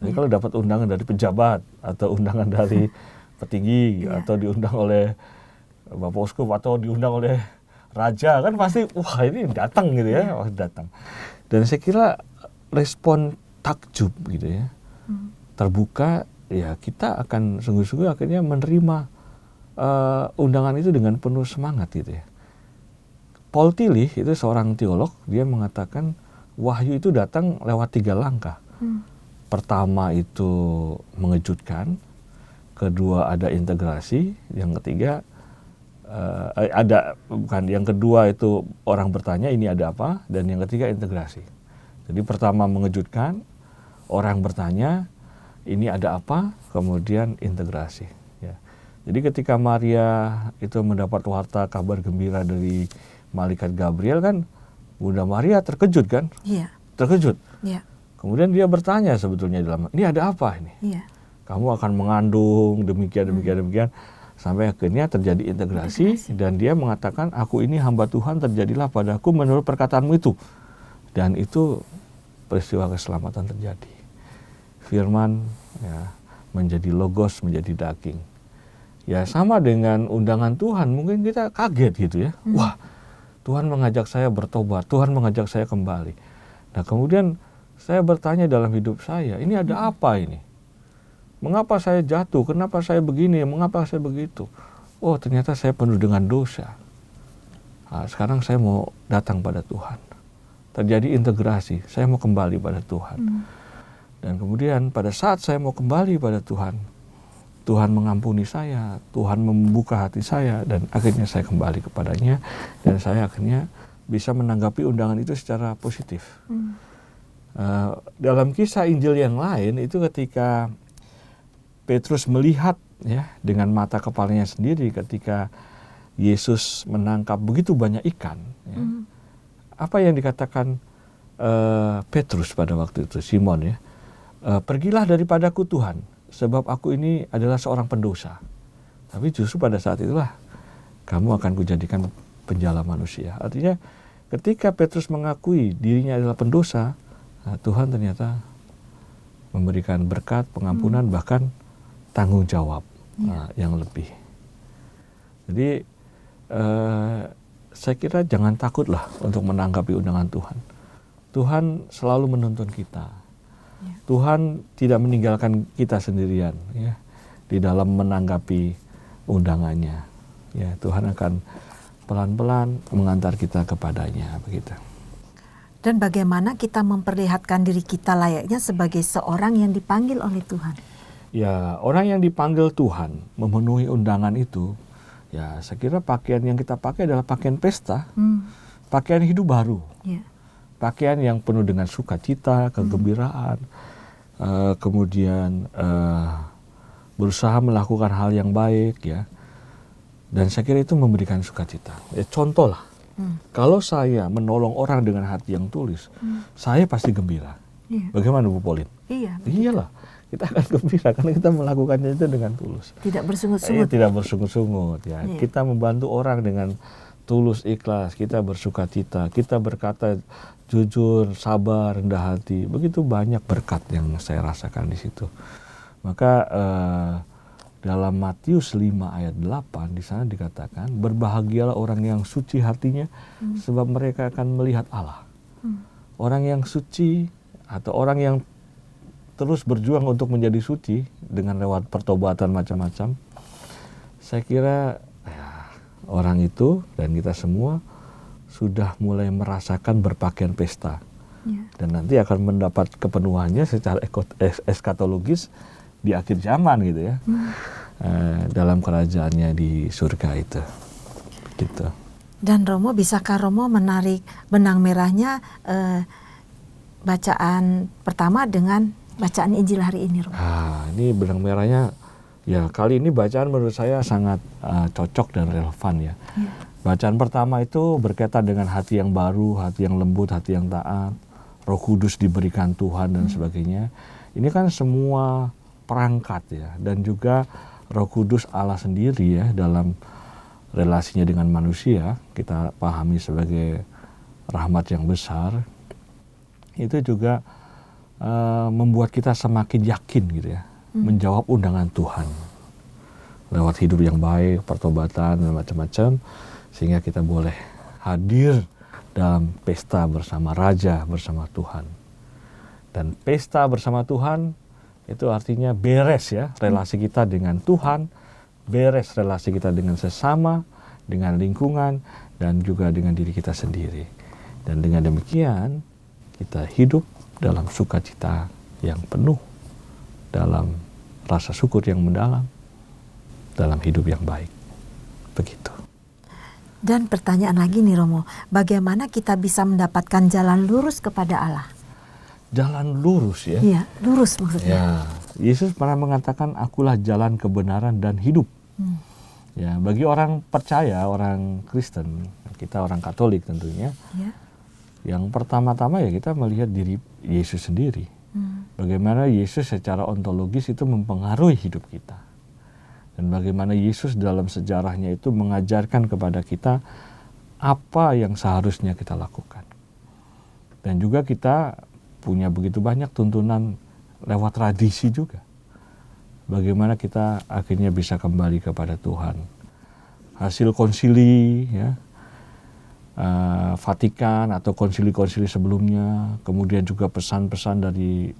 Jadi kalau dapat undangan dari pejabat atau undangan dari petinggi atau diundang oleh Bapak Uskup atau diundang oleh raja kan pasti wah ini datang gitu ya, datang. Dan saya kira respon takjub gitu ya, terbuka, ya kita akan sungguh-sungguh akhirnya menerima undangan itu dengan penuh semangat gitu ya. Paul Tillich itu seorang teolog, dia mengatakan wahyu itu datang lewat 3 langkah. Pertama itu mengejutkan, kedua ada integrasi, yang ketiga yang kedua itu orang bertanya ini ada apa, dan yang ketiga integrasi. Jadi pertama mengejutkan, orang bertanya ini ada apa, kemudian integrasi. Ya. Jadi ketika Maria itu mendapat warta kabar gembira dari malaikat Gabriel kan, Bunda Maria terkejut kan? Terkejut. Kemudian dia bertanya sebetulnya ini ada apa ini? Kamu akan mengandung demikian, sampai akhirnya terjadi integrasi. Dan dia mengatakan, aku ini hamba Tuhan, terjadilah padaku menurut perkataanmu itu. Dan itu peristiwa keselamatan terjadi. Firman ya, menjadi logos, menjadi daging. Ya sama dengan undangan Tuhan, mungkin kita kaget gitu ya. Wah, Tuhan mengajak saya bertobat, Tuhan mengajak saya kembali. Nah kemudian saya bertanya dalam hidup saya, ini ada apa ini? Mengapa saya jatuh? Kenapa saya begini? Mengapa saya begitu? Oh ternyata saya penuh dengan dosa. Nah, sekarang saya mau datang pada Tuhan. Terjadi integrasi, saya mau kembali pada Tuhan. Dan kemudian pada saat saya mau kembali pada Tuhan, Tuhan mengampuni saya, Tuhan membuka hati saya, dan akhirnya saya kembali kepadanya, dan saya akhirnya bisa menanggapi undangan itu secara positif. Dalam kisah Injil yang lain itu ketika Petrus melihat ya dengan mata kepalanya sendiri ketika Yesus menangkap begitu banyak ikan. Ya. Apa yang dikatakan Petrus pada waktu itu, Simon ya, pergilah daripadaku Tuhan, sebab aku ini adalah seorang pendosa. Tapi justru pada saat itulah kamu akan kujadikan penjala manusia. Artinya ketika Petrus mengakui dirinya adalah pendosa, nah, Tuhan ternyata memberikan berkat, pengampunan, bahkan tanggung jawab yang lebih. Jadi saya kira jangan takutlah untuk menanggapi undangan Tuhan. Tuhan selalu menuntun kita. Tuhan tidak meninggalkan kita sendirian ya, di dalam menanggapi undangannya. Ya, Tuhan akan pelan-pelan mengantar kita kepadanya begitu. Dan bagaimana kita memperlihatkan diri kita layaknya sebagai seorang yang dipanggil oleh Tuhan? Ya, orang yang dipanggil Tuhan memenuhi undangan itu, ya saya kira pakaian yang kita pakai adalah pakaian pesta, pakaian hidup baru, pakaian yang penuh dengan sukacita, kegembiraan, kemudian berusaha melakukan hal yang baik, ya. Dan saya kira itu memberikan sukacita. Ya, contoh lah, kalau saya menolong orang dengan hati yang tulus, saya pasti gembira. Bagaimana Bu Pauline? Iyalah. Kita akan gembira karena kita melakukannya itu dengan tulus. Tidak bersungut-sungut. Tidak bersungut-sungut ya. Kita membantu orang dengan tulus, ikhlas, kita bersukacita, kita berkata jujur, sabar, rendah hati. Begitu banyak berkat yang saya rasakan di situ. Maka dalam Matius 5 ayat 8 di sana dikatakan, berbahagialah orang yang suci hatinya sebab mereka akan melihat Allah. Orang yang suci atau orang yang terus berjuang untuk menjadi suci dengan lewat pertobatan macam-macam, saya kira orang itu dan kita semua sudah mulai merasakan berpakaian pesta. Dan nanti akan mendapat kepenuhannya secara eskatologis di akhir zaman gitu ya. Dalam kerajaannya di surga itu. Gitu. Dan Romo, bisakah Romo menarik benang merahnya bacaan pertama dengan bacaan Injil hari ini, Romo? Ini benang merahnya, ya kali ini bacaan menurut saya sangat cocok dan relevan ya. Bacaan pertama itu berkaitan dengan hati yang baru, hati yang lembut, hati yang taat, Roh Kudus diberikan Tuhan dan sebagainya. Ini kan semua perangkat ya, dan juga Roh Kudus Allah sendiri ya dalam relasinya dengan manusia, kita pahami sebagai rahmat yang besar. Itu juga membuat kita semakin yakin gitu ya, menjawab undangan Tuhan lewat hidup yang baik, pertobatan dan macam-macam, sehingga kita boleh hadir dalam pesta bersama Raja, bersama Tuhan. Dan pesta bersama Tuhan itu artinya beres ya relasi kita dengan Tuhan, beres relasi kita dengan sesama, dengan lingkungan, dan juga dengan diri kita sendiri. Dan dengan demikian kita hidup dalam sukacita yang penuh, dalam rasa syukur yang mendalam, dalam hidup yang baik. Begitu. Dan pertanyaan lagi nih Romo, bagaimana kita bisa mendapatkan jalan lurus kepada Allah? Jalan lurus ya? Iya, lurus maksudnya. Ya, Yesus pernah mengatakan, akulah jalan kebenaran dan hidup. Ya, bagi orang percaya, orang Kristen, kita orang Katolik tentunya, yang pertama-tama ya kita melihat diri Yesus sendiri. Bagaimana Yesus secara ontologis itu mempengaruhi hidup kita. Dan bagaimana Yesus dalam sejarahnya itu mengajarkan kepada kita apa yang seharusnya kita lakukan. Dan juga kita punya begitu banyak tuntunan lewat tradisi juga. Bagaimana kita akhirnya bisa kembali kepada Tuhan. Hasil konsili ya, Vatikan atau konsili-konsili sebelumnya, kemudian juga pesan-pesan dari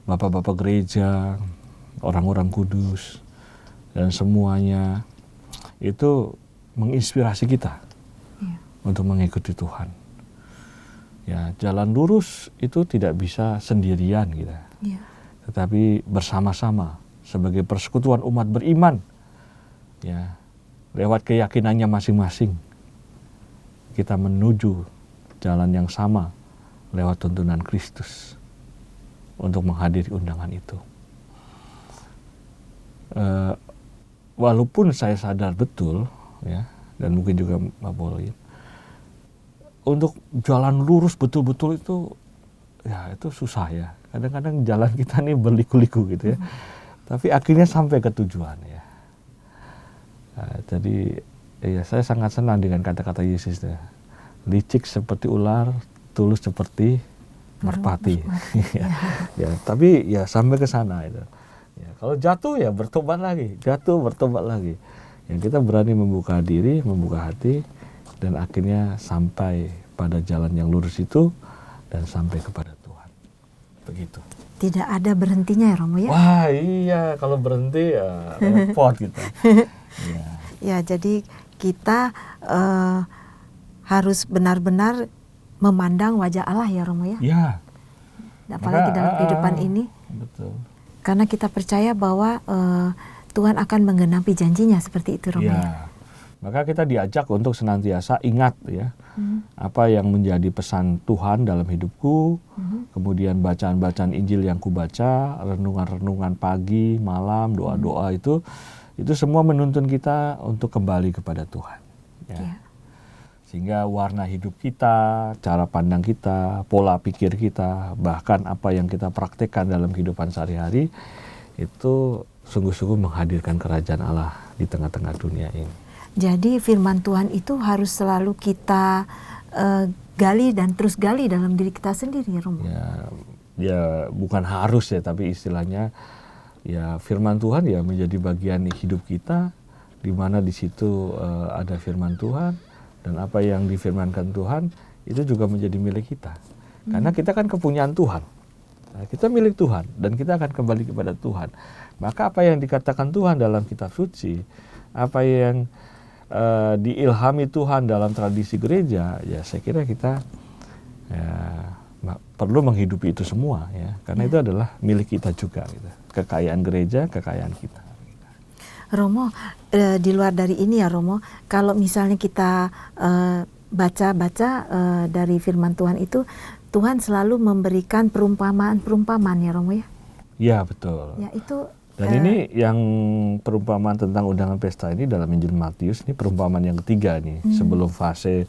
bapak-bapak gereja, orang-orang kudus, dan semuanya itu menginspirasi kita untuk mengikuti Tuhan. Ya, jalan lurus itu tidak bisa sendirian kita, tetapi bersama-sama sebagai persekutuan umat beriman, ya, lewat keyakinannya masing-masing kita menuju jalan yang sama lewat tuntunan Kristus untuk menghadiri undangan itu. Walaupun saya sadar betul, ya, dan mungkin juga Mbak Pauline, untuk jalan lurus betul-betul itu, ya itu susah ya. Kadang-kadang jalan kita nih berliku-liku gitu ya. Tapi akhirnya sampai ke tujuan ya. Jadi ya saya sangat senang dengan kata-kata Yesus ya. Licik seperti ular, tulus seperti merpati. Ya, tapi ya sampai ke sana itu. Ya, kalau jatuh ya bertobat lagi, jatuh bertobat lagi. Ya, kita berani membuka diri, membuka hati, dan akhirnya sampai pada jalan yang lurus itu dan sampai kepada Tuhan. Begitu. Tidak ada berhentinya ya Romo ya? Wah iya, kalau berhenti ya repot kita. Ya, jadi kita harus benar-benar memandang wajah Allah ya Romo ya? Ya. Apalagi dalam kehidupan ini. Betul. Karena kita percaya bahwa Tuhan akan menggenapi janjinya seperti itu Romo ya. Maka kita diajak untuk senantiasa ingat ya apa yang menjadi pesan Tuhan dalam hidupku, kemudian bacaan-bacaan Injil yang kubaca, renungan-renungan pagi, malam, doa-doa itu semua menuntun kita untuk kembali kepada Tuhan. Ya. Sehingga warna hidup kita, cara pandang kita, pola pikir kita, bahkan apa yang kita praktekkan dalam kehidupan sehari-hari itu sungguh-sungguh menghadirkan kerajaan Allah di tengah-tengah dunia ini. Jadi firman Tuhan itu harus selalu kita gali dan terus gali dalam diri kita sendiri ya Romo? Ya bukan harus ya, tapi istilahnya ya firman Tuhan ya menjadi bagian hidup kita, di mana di situ ada firman Tuhan. Dan apa yang difirmankan Tuhan itu juga menjadi milik kita. Karena kita kan kepunyaan Tuhan. Nah, kita milik Tuhan dan kita akan kembali kepada Tuhan. Maka apa yang dikatakan Tuhan dalam kitab suci, apa yang diilhami Tuhan dalam tradisi gereja, ya saya kira kita perlu menghidupi itu semua ya, karena itu adalah milik kita juga gitu. Kekayaan gereja, kekayaan kita. Romo, di luar dari ini ya Romo, kalau misalnya kita baca-baca dari firman Tuhan itu, Tuhan selalu memberikan perumpamaan ya Romo ya? Ya betul. Ya itu. Dan ini yang perumpamaan tentang undangan pesta ini dalam Injil Matius, ini perumpamaan yang ketiga nih, sebelum fase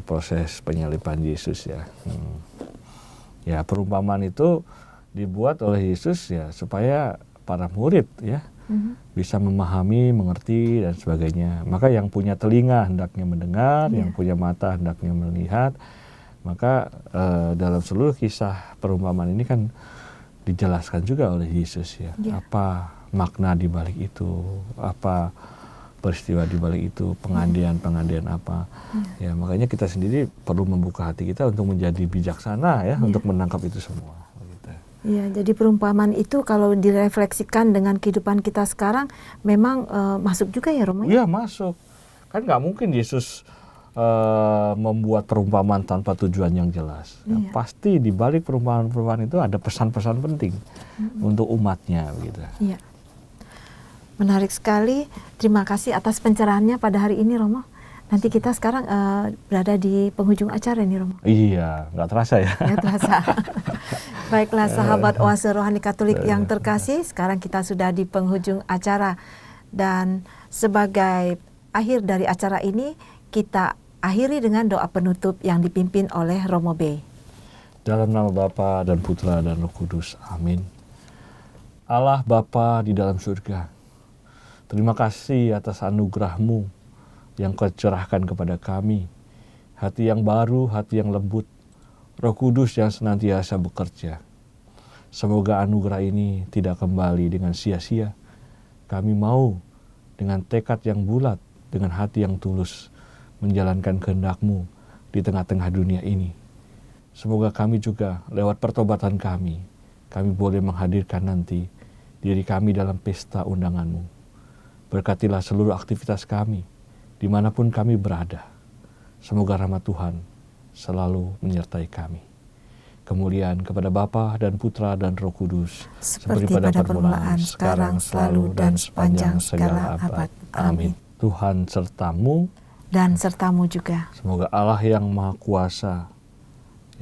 proses penyaliban Yesus ya. Ya perumpamaan itu dibuat oleh Yesus ya supaya para murid ya bisa memahami, mengerti dan sebagainya. Maka yang punya telinga hendaknya mendengar, yang punya mata hendaknya melihat. Maka dalam seluruh kisah perumpamaan ini kan dijelaskan juga oleh Yesus ya. Apa makna di balik itu, apa peristiwa di balik itu, pengandian apa. Ya makanya kita sendiri perlu membuka hati kita untuk menjadi bijaksana ya, untuk menangkap itu semua. Ya, jadi perumpamaan itu kalau direfleksikan dengan kehidupan kita sekarang memang masuk juga ya Romo? Iya masuk. Kan nggak mungkin Yesus membuat perumpamaan tanpa tujuan yang jelas. Ya, pasti di balik perumpamaan-perumpamaan itu ada pesan-pesan penting untuk umatnya begitu. Iya. Menarik sekali. Terima kasih atas pencerahannya pada hari ini Romo. Nanti kita sekarang berada di penghujung acara nih Romo. Iya, nggak terasa ya. Nggak terasa. Baiklah sahabat Oase Rohani Katolik yang terkasih, sekarang kita sudah di penghujung acara. Dan sebagai akhir dari acara ini, kita akhiri dengan doa penutup yang dipimpin oleh Romo B. Dalam nama Bapa dan Putra dan Roh Kudus. Amin. Allah Bapa di dalam surga, terima kasih atas anugerah-Mu yang Kau curahkan kepada kami, hati yang baru, hati yang lembut, Roh Kudus yang senantiasa bekerja. Semoga anugerah ini tidak kembali dengan sia-sia. Kami mau dengan tekad yang bulat, dengan hati yang tulus, menjalankan kehendak-Mu di tengah-tengah dunia ini. Semoga kami juga lewat pertobatan kami boleh menghadirkan nanti diri kami dalam pesta undangan-Mu. Berkatilah seluruh aktivitas kami, dimanapun kami berada. Semoga rahmat Tuhan selalu menyertai kami. Kemuliaan kepada Bapa dan Putra dan Roh Kudus, seperti pada permulaan, sekarang, selalu, dan sepanjang segala abad. Amin. Tuhan sertamu dan sertamu juga. Semoga Allah yang Maha Kuasa,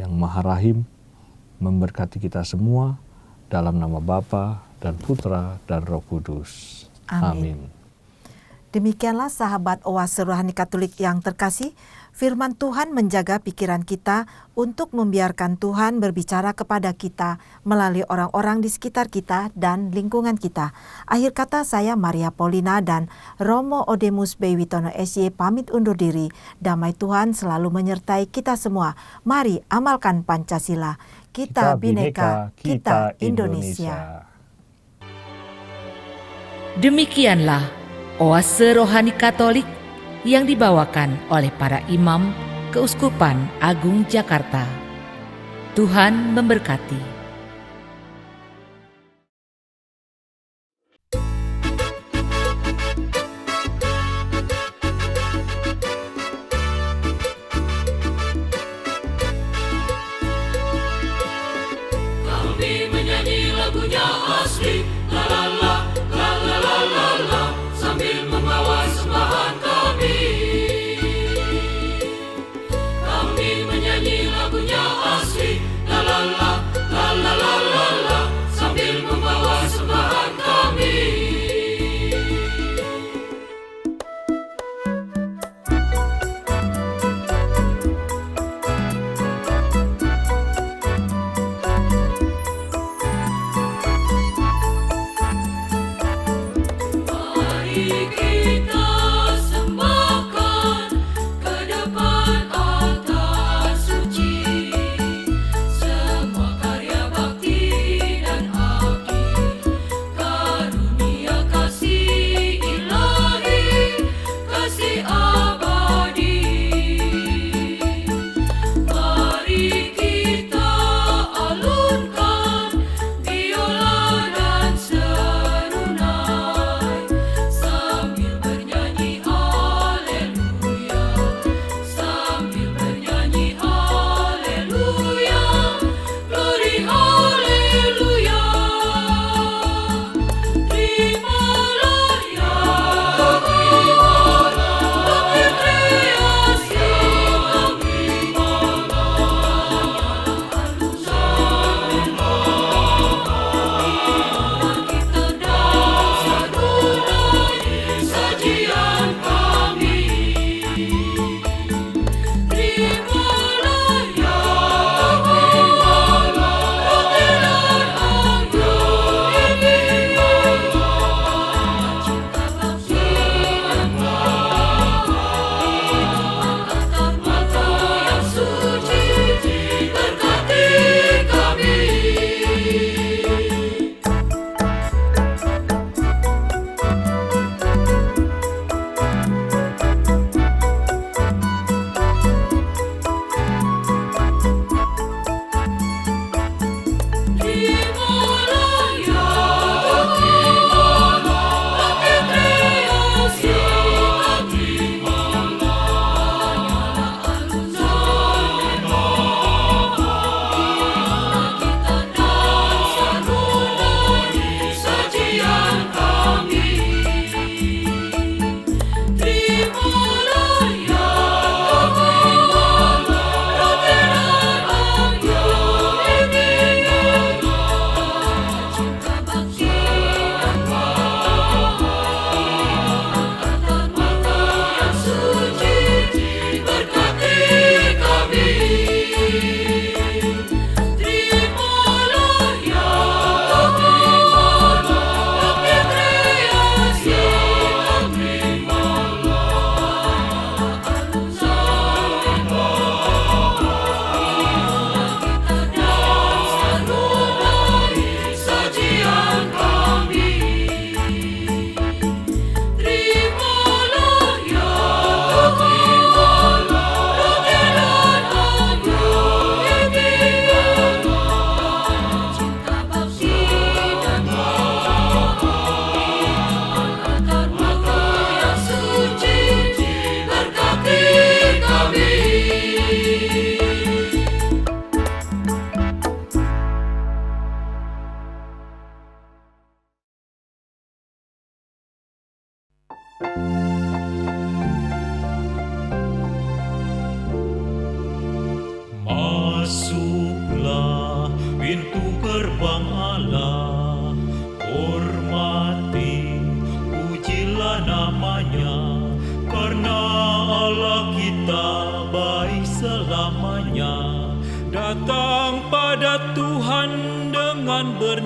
yang Maha Rahim, memberkati kita semua dalam nama Bapa dan Putra dan Roh Kudus. Amin. Demikianlah sahabat Oase Rohani Katolik yang terkasih, firman Tuhan menjaga pikiran kita untuk membiarkan Tuhan berbicara kepada kita melalui orang-orang di sekitar kita dan lingkungan kita. Akhir kata, saya Maria Paulina dan Romo Odemus B. Witono SY pamit undur diri. Damai Tuhan selalu menyertai kita semua. Mari amalkan Pancasila. Kita Bhinneka, kita Indonesia. Demikianlah Oase Rohani Katolik yang dibawakan oleh para imam Keuskupan Agung Jakarta. Tuhan memberkati. Kami menyanyi lagunya asli, la la la, la la la la la, sambil membawa sembahan kami. Kami menyanyi lagunya asli, la la la, la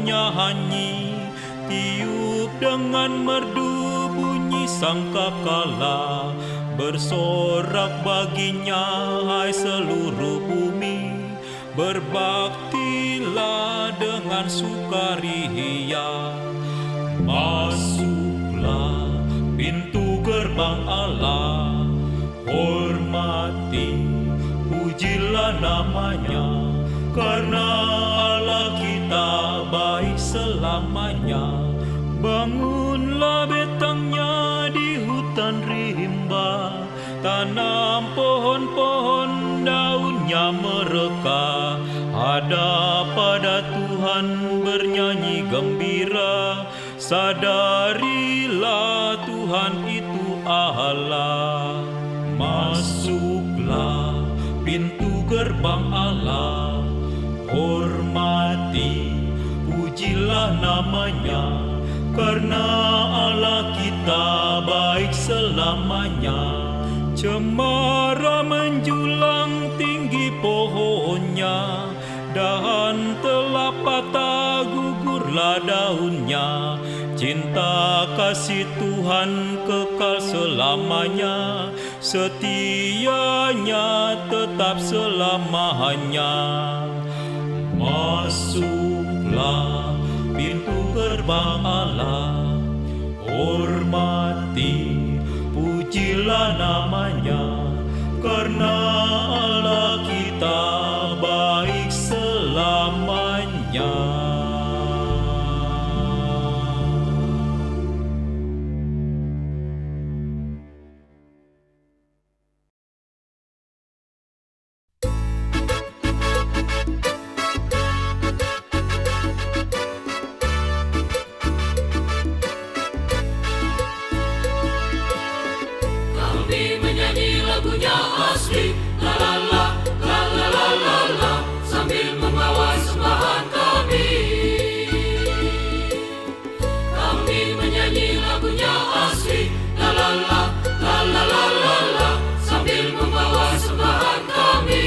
bernyanyi, tiup dengan merdu bunyi sangkakala, bersorak baginya hai seluruh bumi, berbaktilah dengan sukaria. Masuklah pintu gerbang Allah, hormati, pujilah namanya, karena Allah kita baik selamanya. Bangunlah betangnya di hutan rimba, tanam pohon-pohon daunnya mereka, hadap pada Tuhan bernyanyi gembira, sadarilah Tuhan itu Allah. Masuklah pintu gerbang Allah, hormati, pujilah namanya, karena Allah kita baik selamanya. Cemara menjulang tinggi pohonnya, dahan telah patah gugurlah daunnya. Cinta kasih Tuhan kekal selamanya, setianya tetap selamanya. Masuklah pintu gerbang Allah, hormati, pujilah namanya, karena Allah kita baik selamanya. Kami menyanyi lagunya asli, la la la, la la la la la, sambil membawa sembahan kami. Kami menyanyi lagunya asli, la la la, la la la la la, sambil membawa sembahan kami.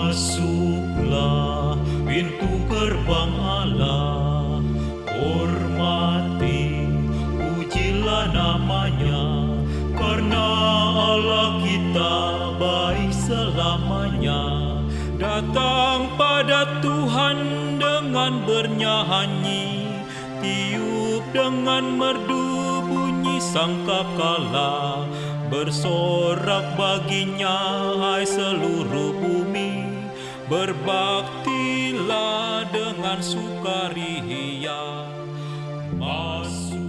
Masuklah pintu gerbang Allah, hormati, pujilah namanya, karena Allah kita baik selamanya. Datang pada Tuhan dengan bernyanyi, tiup dengan merdu bunyi sangkakala, bersorak baginya hai seluruh bumi, berbaktilah dengan sukaria. Masuk